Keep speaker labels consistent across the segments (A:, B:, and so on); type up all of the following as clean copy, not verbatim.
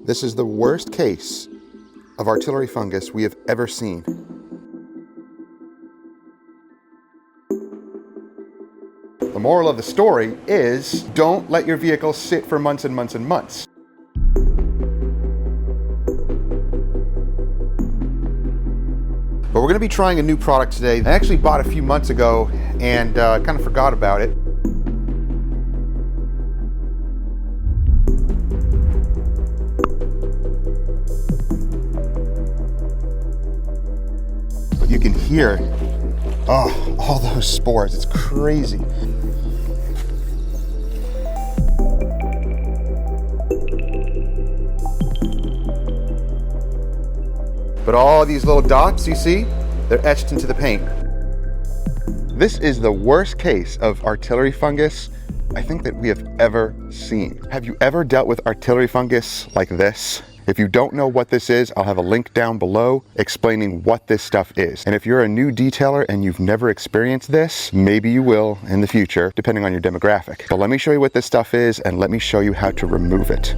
A: This is the worst case of artillery fungus we have ever seen. The moral of the story is don't let your vehicle sit for months and months and months. But we're going to be trying a new product today. I actually bought a few months ago and kind of forgot about it. But you can hear, all those spores. It's crazy. But all these little dots you see, they're etched into the paint. This is the worst case of artillery fungus I think that we have ever seen. Have you ever dealt with artillery fungus like this? If you don't know what this is, I'll have a link down below explaining what this stuff is. And if you're a new detailer and you've never experienced this, maybe you will in the future, depending on your demographic. So let me show you what this stuff is and let me show you how to remove it.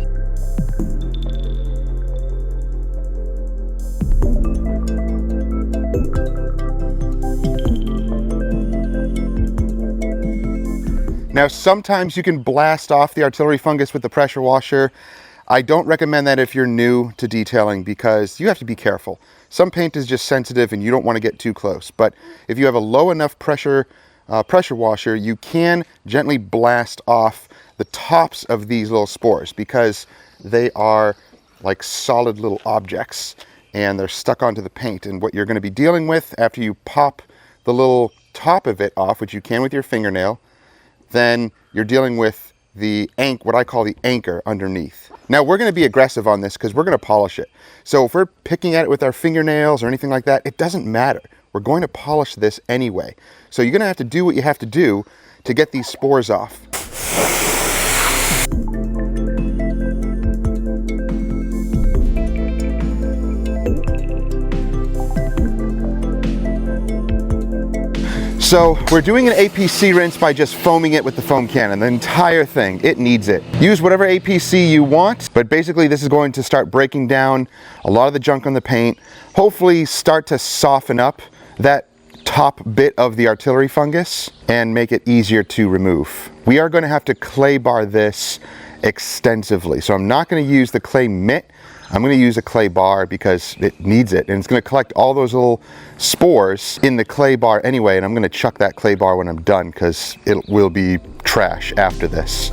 A: Now, sometimes you can blast off the artillery fungus with the pressure washer. I don't recommend that if you're new to detailing because you have to be careful. Some paint is just sensitive and you don't want to get too close. But if you have a low enough pressure washer, you can gently blast off the tops of these little spores because they are like solid little objects and they're stuck onto the paint. And what you're going to be dealing with after you pop the little top of it off, which you can with your fingernail, then you're dealing with the what I call the anchor underneath. Now we're going to be aggressive on this because we're going to polish it. So if we're picking at it with our fingernails or anything like that, it doesn't matter. We're going to polish this anyway. So you're going to have to do what you have to do to get these spores off. So we're doing an APC rinse by just foaming it with the foam cannon, the entire thing. It needs it. Use whatever APC you want, but basically this is going to start breaking down a lot of the junk on the paint, hopefully start to soften up that top bit of the artillery fungus and make it easier to remove. We are going to have to clay bar this extensively. So I'm not going to use the clay mitt. I'm going to use a clay bar because it needs it, and it's going to collect all those little spores in the clay bar anyway, and I'm going to chuck that clay bar when I'm done because it will be trash after this.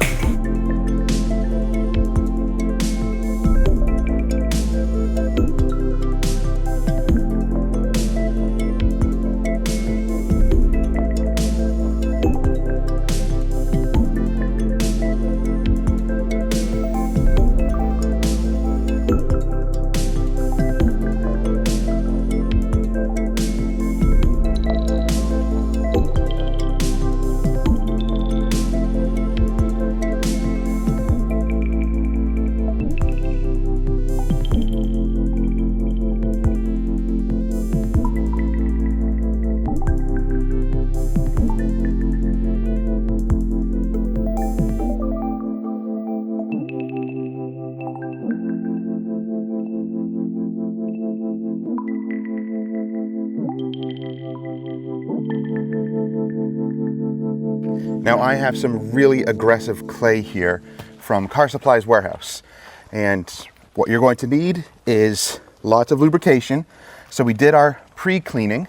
A: Now I have some really aggressive clay here from Car Supply's warehouse. And what you're going to need is lots of lubrication. So we did our pre-cleaning,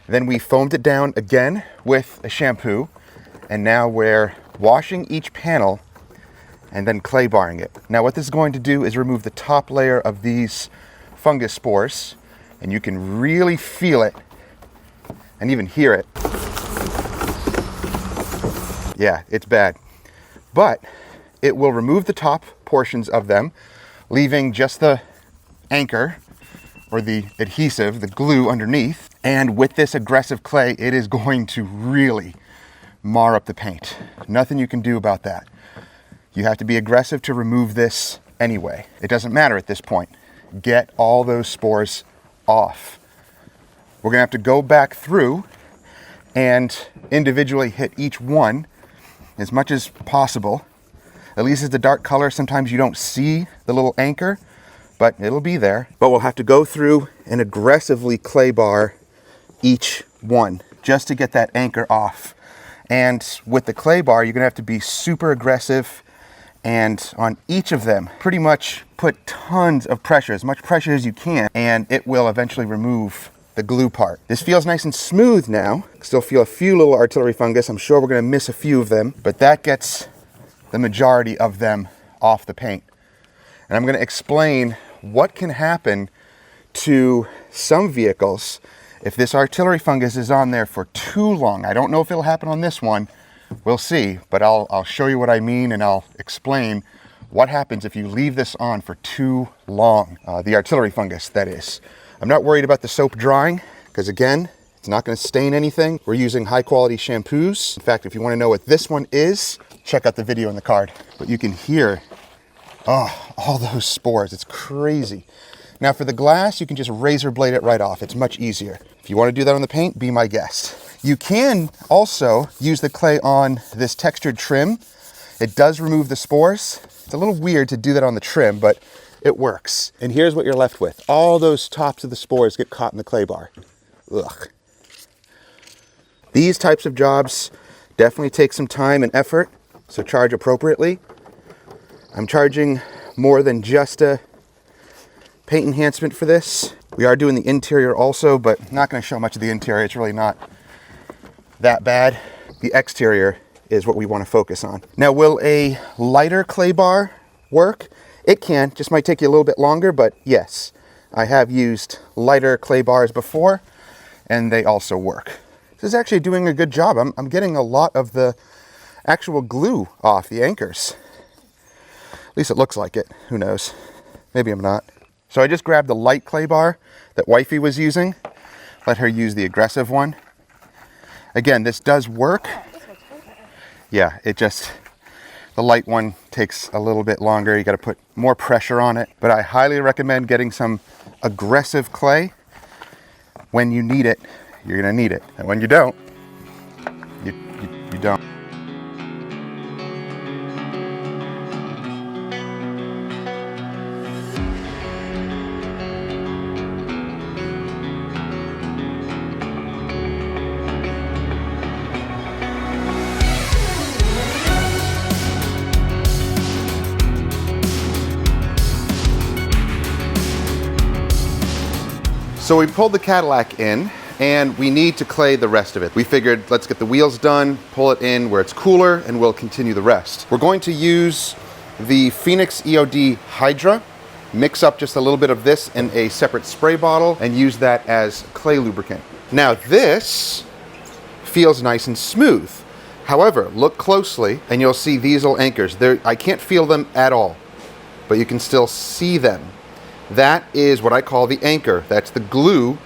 A: then we foamed it down again with a shampoo, and now we're washing each panel and then clay barring it. Now what this is going to do is remove the top layer of these fungus spores, and you can really feel it and even hear it. Yeah, it's bad. But it will remove the top portions of them, leaving just the anchor or the adhesive, the glue underneath. And with this aggressive clay, it is going to really mar up the paint. Nothing you can do about that. You have to be aggressive to remove this anyway. It doesn't matter at this point. Get all those spores off. We're gonna have to go back through and individually hit each one as much as possible At least it's a dark color. Sometimes you don't see the little anchor, but it'll be there. But we'll have to go through and aggressively clay bar each one just to get that anchor off. And with the clay bar, you're gonna have to be super aggressive, and on each of them, pretty much put tons of pressure, as much pressure as you can, and it will eventually remove the glue part. This feels nice and smooth now. Still feel a few little artillery fungus. I'm sure we're gonna miss a few of them, but that gets the majority of them off the paint. And I'm gonna explain what can happen to some vehicles if this artillery fungus is on there for too long. I don't know if it'll happen on this one. We'll see, but I'll show you what I mean, and I'll explain what happens if you leave this on for too long. The artillery fungus, that is. I'm not worried about the soap drying, because again, it's not gonna stain anything. We're using high quality shampoos. In fact, if you wanna know what this one is, check out the video in the card. But you can hear, all those spores, it's crazy. Now for the glass, you can just razor blade it right off. It's much easier. If you wanna do that on the paint, be my guest. You can also use the clay on this textured trim. It does remove the spores. It's a little weird to do that on the trim, but it works. And here's what you're left with. All those tops of the spores get caught in the clay bar. Ugh. These types of jobs definitely take some time and effort, so charge appropriately. I'm charging more than just a paint enhancement for this. We are doing the interior also, but not going to show much of the interior. It's really not that bad. The exterior is what we want to focus on. Now, will a lighter clay bar work? It can, just might take you a little bit longer, but yes, I have used lighter clay bars before, and they also work. This is actually doing a good job. I'm getting a lot of the actual glue off the anchors. At least it looks like it. Who knows? Maybe I'm not. So I just grabbed the light clay bar that Wifey was using. Let her use the aggressive one. Again, this does work. Yeah, the light one takes a little bit longer. You got to put more pressure on it. But I highly recommend getting some aggressive clay. When you need it, you're going to need it. And when you don't, you don't. So we pulled the Cadillac in, and we need to clay the rest of it. We figured, let's get the wheels done, pull it in where it's cooler, and we'll continue the rest. We're going to use the Phoenix EOD Hydra, mix up just a little bit of this in a separate spray bottle, and use that as clay lubricant. Now this feels nice and smooth. However, look closely, and you'll see these little anchors. I can't feel them at all, but you can still see them. That is what I call the anchor. That's the glue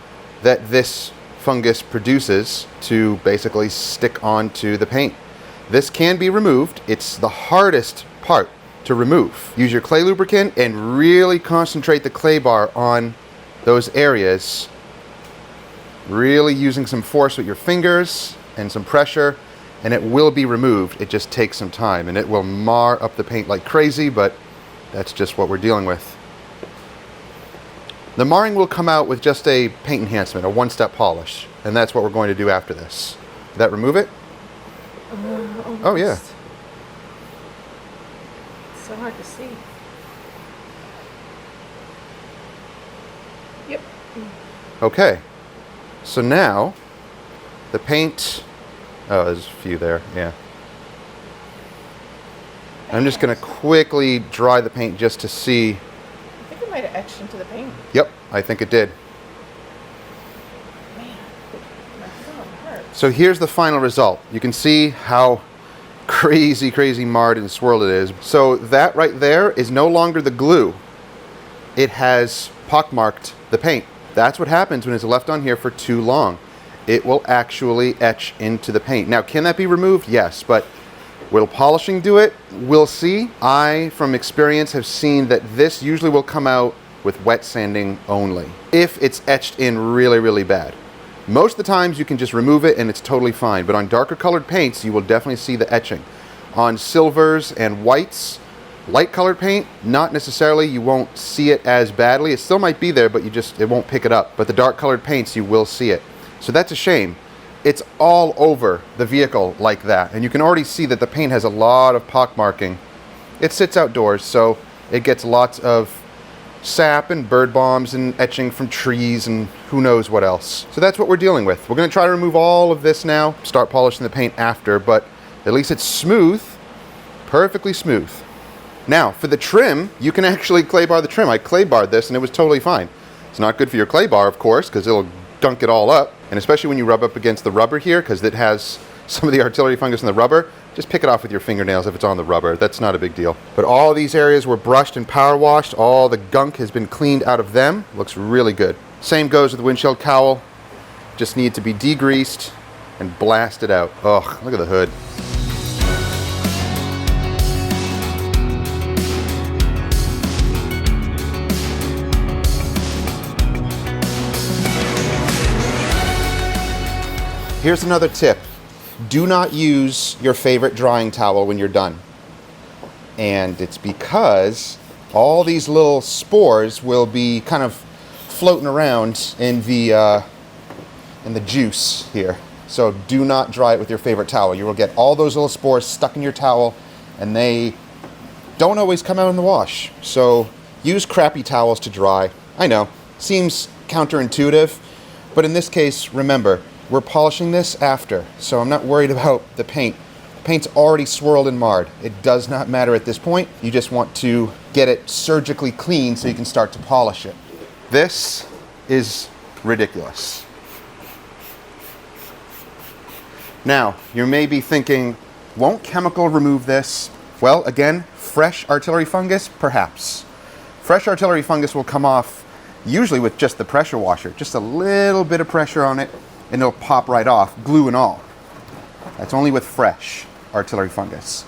A: that this fungus produces to basically stick onto the paint. This can be removed. It's the hardest part to remove. Use your clay lubricant and really concentrate the clay bar on those areas. Really using some force with your fingers and some pressure, and it will be removed. It just takes some time, and it will mar up the paint like crazy, but that's just what we're dealing with. The marring will come out with just a paint enhancement, a one-step polish, and that's what we're going to do after this. Did that remove it? Oh yeah.
B: It's so hard to see. Yep.
A: Okay. So now, the paint, oh, there's a few there, yeah. I'm just gonna quickly dry the paint just to see.
B: I think it might have etched into the paint.
A: Yep, I think it did.
B: Man, my thumb hurts.
A: So here's the final result. You can see how crazy marred and swirled it is. So that right there is no longer the glue. It has pockmarked the paint. That's what happens when it's left on here for too long. It will actually etch into the paint. Now, can that be removed? Yes, but will polishing do it? We'll see. I, from experience, have seen that this usually will come out with wet sanding only, if it's etched in really bad. Most of the times you can just remove it and it's totally fine, but on darker colored paints, you will definitely see the etching. On silvers and whites, Light colored paint, not necessarily. You won't see it as badly. It still might be there, but it won't pick it up. But the dark colored paints, you will see it. So that's a shame. It's all over the vehicle like that. And you can already see that the paint has a lot of pockmarking. It sits outdoors, so it gets lots of sap and bird bombs and etching from trees and who knows what else. So that's what we're dealing with. We're going to try to remove all of this now, start polishing the paint after, but at least it's smooth, perfectly smooth. Now, for the trim, you can actually clay bar the trim. I clay barred this and it was totally fine. It's not good for your clay bar, of course, because it'll dunk it all up. And especially when you rub up against the rubber here, because it has some of the artillery fungus in the rubber, just pick it off with your fingernails if it's on the rubber. That's not a big deal. But all these areas were brushed and power washed. All the gunk has been cleaned out of them. Looks really good. Same goes with the windshield cowl. Just need to be degreased and blasted out. Ugh, look at the hood. Here's another tip. Do not use your favorite drying towel when you're done. And it's because all these little spores will be kind of floating around in the juice here. So do not dry it with your favorite towel. You will get all those little spores stuck in your towel, and they don't always come out in the wash. So use crappy towels to dry. I know, seems counterintuitive, but in this case, remember, we're polishing this after, so I'm not worried about the paint. The paint's already swirled and marred. It does not matter at this point. You just want to get it surgically clean so you can start to polish it. This is ridiculous. Now, you may be thinking, won't chemical remove this? Well, again, fresh artillery fungus, perhaps. Fresh artillery fungus will come off usually with just the pressure washer, just a little bit of pressure on it, and it'll pop right off, glue and all. That's only with fresh artillery fungus.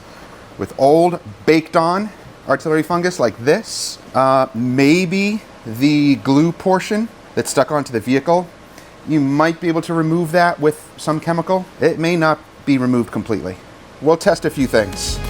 A: With old, baked on artillery fungus like this, maybe the glue portion that's stuck onto the vehicle, you might be able to remove that with some chemical. It may not be removed completely. We'll test a few things.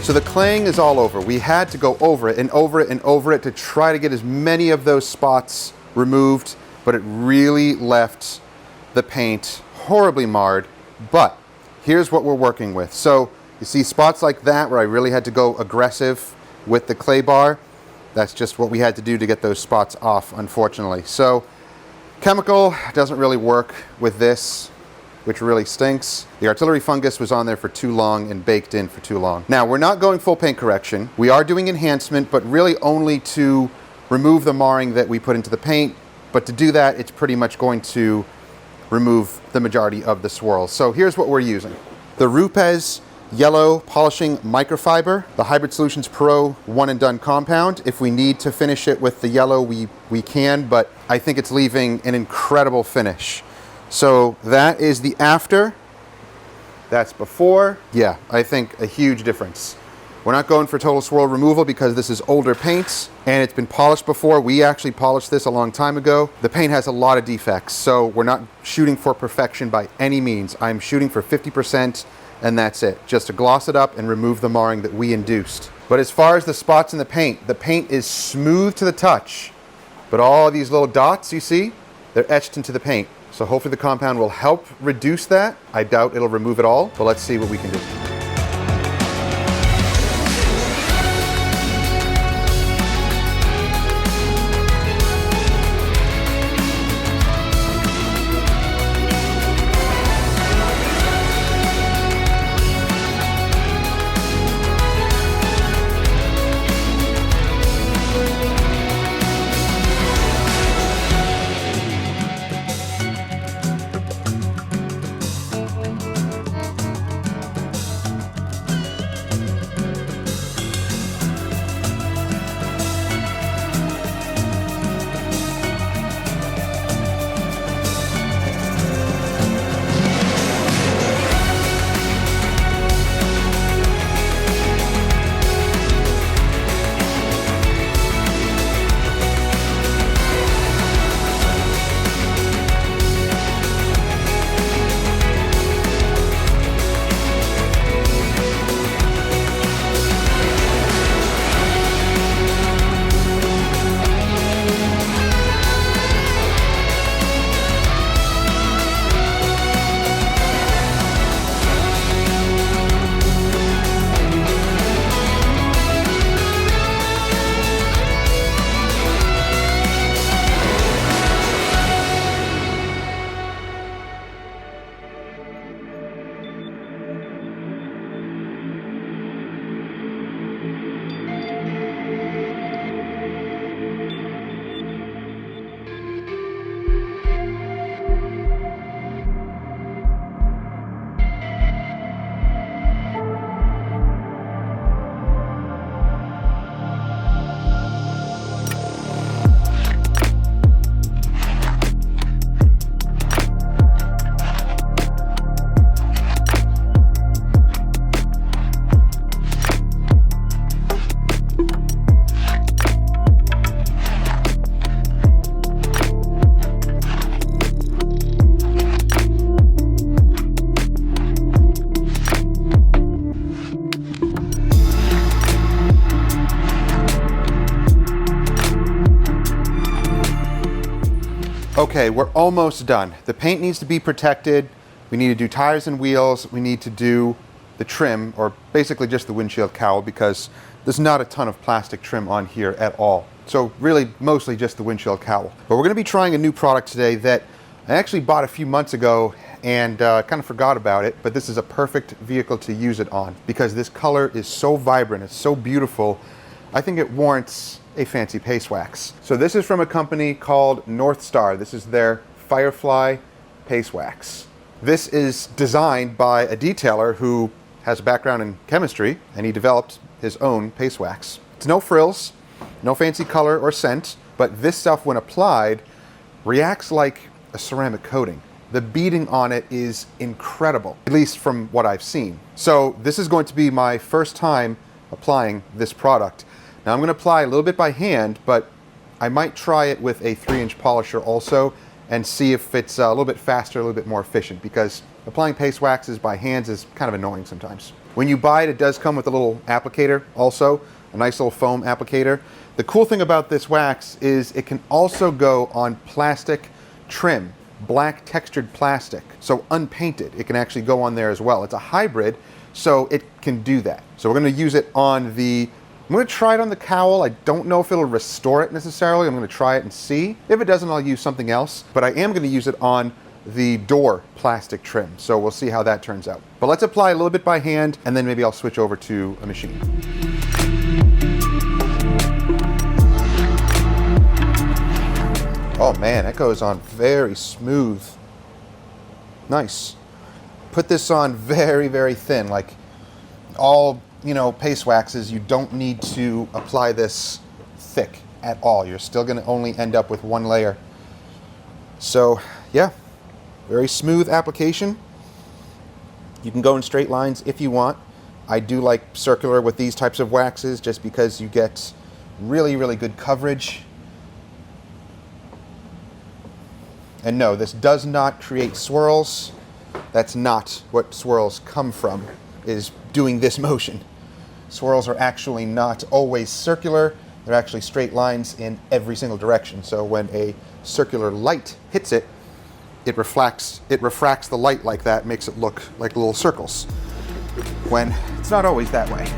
A: So the claying is all over. We had to go over it and over it and over it to try to get as many of those spots removed, but it really left the paint horribly marred. But here's what we're working with. So you see spots like that where I really had to go aggressive with the clay bar. That's just what we had to do to get those spots off, unfortunately. So chemical doesn't really work with this, which really stinks. The artillery fungus was on there for too long and baked in for too long. Now, we're not going full paint correction. We are doing enhancement, but really only to remove the marring that we put into the paint. But to do that, it's pretty much going to remove the majority of the swirls. So here's what we're using. The Rupes Yellow Polishing Microfiber, the Hybrid Solutions Pro One and Done Compound. If we need to finish it with the yellow, we can, but I think it's leaving an incredible finish. So that is the after, that's before. Yeah, I think a huge difference. We're not going for total swirl removal because this is older paint and it's been polished before. We actually polished this a long time ago. The paint has a lot of defects, so we're not shooting for perfection by any means. I'm shooting for 50% and that's it. Just to gloss it up and remove the marring that we induced. But as far as the spots in the paint is smooth to the touch, but all these little dots you see, they're etched into the paint. So hopefully the compound will help reduce that. I doubt it'll remove it all, but let's see what we can do. Okay, we're almost done. The paint needs to be protected. We need to do tires and wheels. We need to do the trim, or basically just the windshield cowl, because there's not a ton of plastic trim on here at all. So really, mostly just the windshield cowl. But we're gonna be trying a new product today that I actually bought a few months ago and kind of forgot about it, but this is a perfect vehicle to use it on because this color is so vibrant, it's so beautiful. I think it warrants a fancy paste wax. So this is from a company called North Star. This is their Firefly paste wax. This is designed by a detailer who has a background in chemistry, and he developed his own paste wax. It's no frills, no fancy color or scent, but this stuff when applied reacts like a ceramic coating. The beading on it is incredible, at least from what I've seen. So this is going to be my first time applying this product. Now I'm going to apply a little bit by hand, but I might try it with a 3-inch polisher also and see if it's a little bit faster, a little bit more efficient, because applying paste waxes by hands is kind of annoying sometimes. When you buy it, it does come with a little applicator also, a nice little foam applicator. The cool thing about this wax is it can also go on plastic trim, black textured plastic, so unpainted. It can actually go on there as well. It's a hybrid, so it can do that. So we're going to use it on the, I'm going to try it on the cowl. I don't know if it'll restore it necessarily. I'm going to try it and see. If it doesn't, I'll use something else, but I am going to use it on the door plastic trim, so we'll see how that turns out. But let's apply a little bit by hand, and then maybe I'll switch over to a machine. Oh man, that goes on very smooth. Nice. Put this on very, very thin. Like all, paste waxes, you don't need to apply this thick at all. You're still gonna only end up with one layer. So yeah, very smooth application. You can go in straight lines if you want. I do like circular with these types of waxes just because you get really, really good coverage. And no, this does not create swirls. That's not what swirls come from, is doing this motion. Swirls are actually not always circular. They're actually straight lines in every single direction. So when a circular light hits it, it refracts the light like that, makes it look like little circles, when it's not always that way.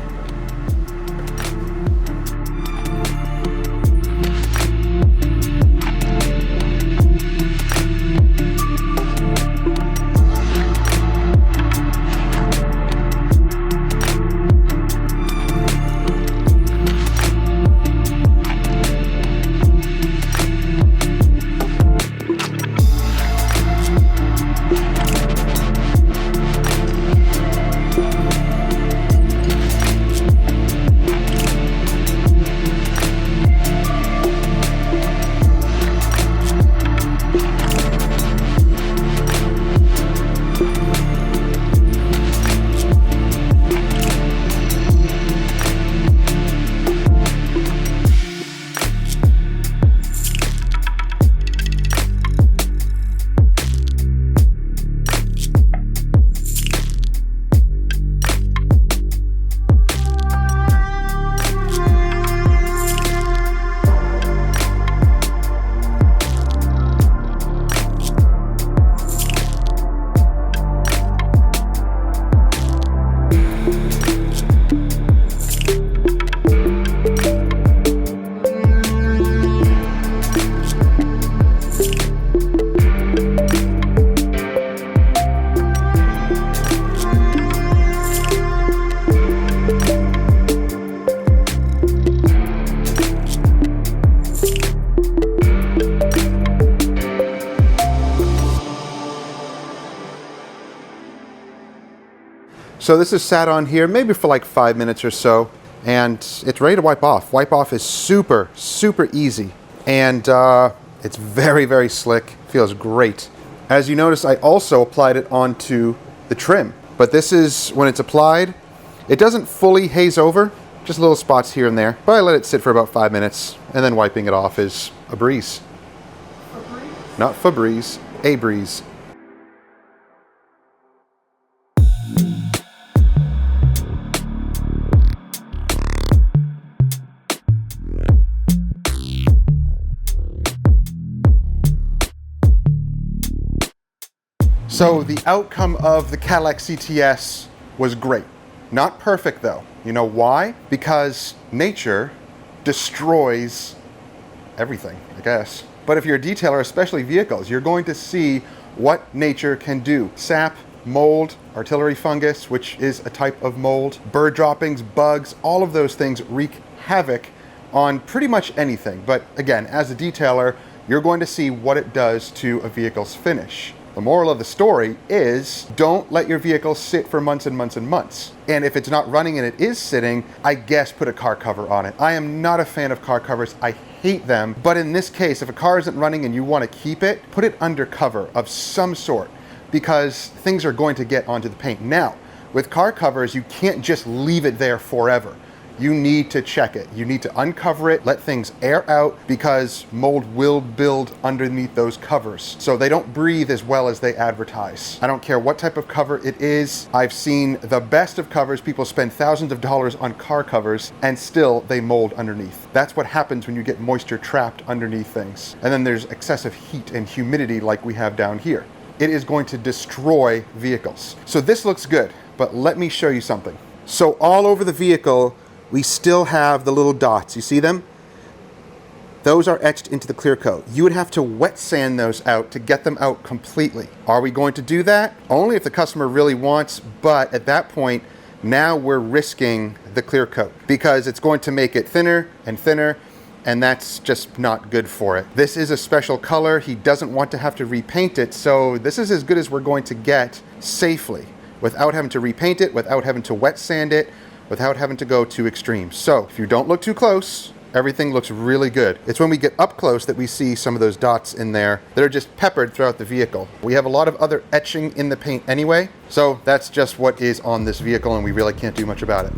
A: So this is sat on here maybe for like 5 minutes or so, and it's ready to wipe off. Wipe off is super, super easy, and it's very, very slick. Feels great. As you notice, I also applied it onto the trim, but this is when it's applied, it doesn't fully haze over, just little spots here and there, but I let it sit for about 5 minutes, and then wiping it off is a breeze. Febreze? Not Febreze, a breeze. So the outcome of the Cadillac CTS was great. Not perfect though. You know why? Because nature destroys everything, I guess. But if you're a detailer, especially vehicles, you're going to see what nature can do. Sap, mold, artillery fungus, which is a type of mold, bird droppings, bugs, all of those things wreak havoc on pretty much anything. But again, as a detailer, you're going to see what it does to a vehicle's finish. The moral of the story is don't let your vehicle sit for months and months and months. And if it's not running and it is sitting, I guess put a car cover on it. I am not a fan of car covers. I hate them. But in this case, if a car isn't running and you want to keep it, put it under cover of some sort because things are going to get onto the paint. Now, with car covers, you can't just leave it there forever. You need to check it. You need to uncover it, let things air out because mold will build underneath those covers. So they don't breathe as well as they advertise. I don't care what type of cover it is. I've seen the best of covers. People spend thousands of dollars on car covers and still they mold underneath. That's what happens when you get moisture trapped underneath things. And then there's excessive heat and humidity like we have down here. It is going to destroy vehicles. So this looks good, but let me show you something. So all over the vehicle, we still have the little dots. You see them? Those are etched into the clear coat. You would have to wet sand those out to get them out completely. Are we going to do that? Only if the customer really wants, but at that point, now we're risking the clear coat because it's going to make it thinner and thinner, and that's just not good for it. This is a special color. He doesn't want to have to repaint it, so this is as good as we're going to get safely without having to repaint it, without having to wet sand it, without having to go to extremes. So if you don't look too close, everything looks really good. It's when we get up close that we see some of those dots in there that are just peppered throughout the vehicle. We have a lot of other etching in the paint anyway, so that's just what is on this vehicle and we really can't do much about it.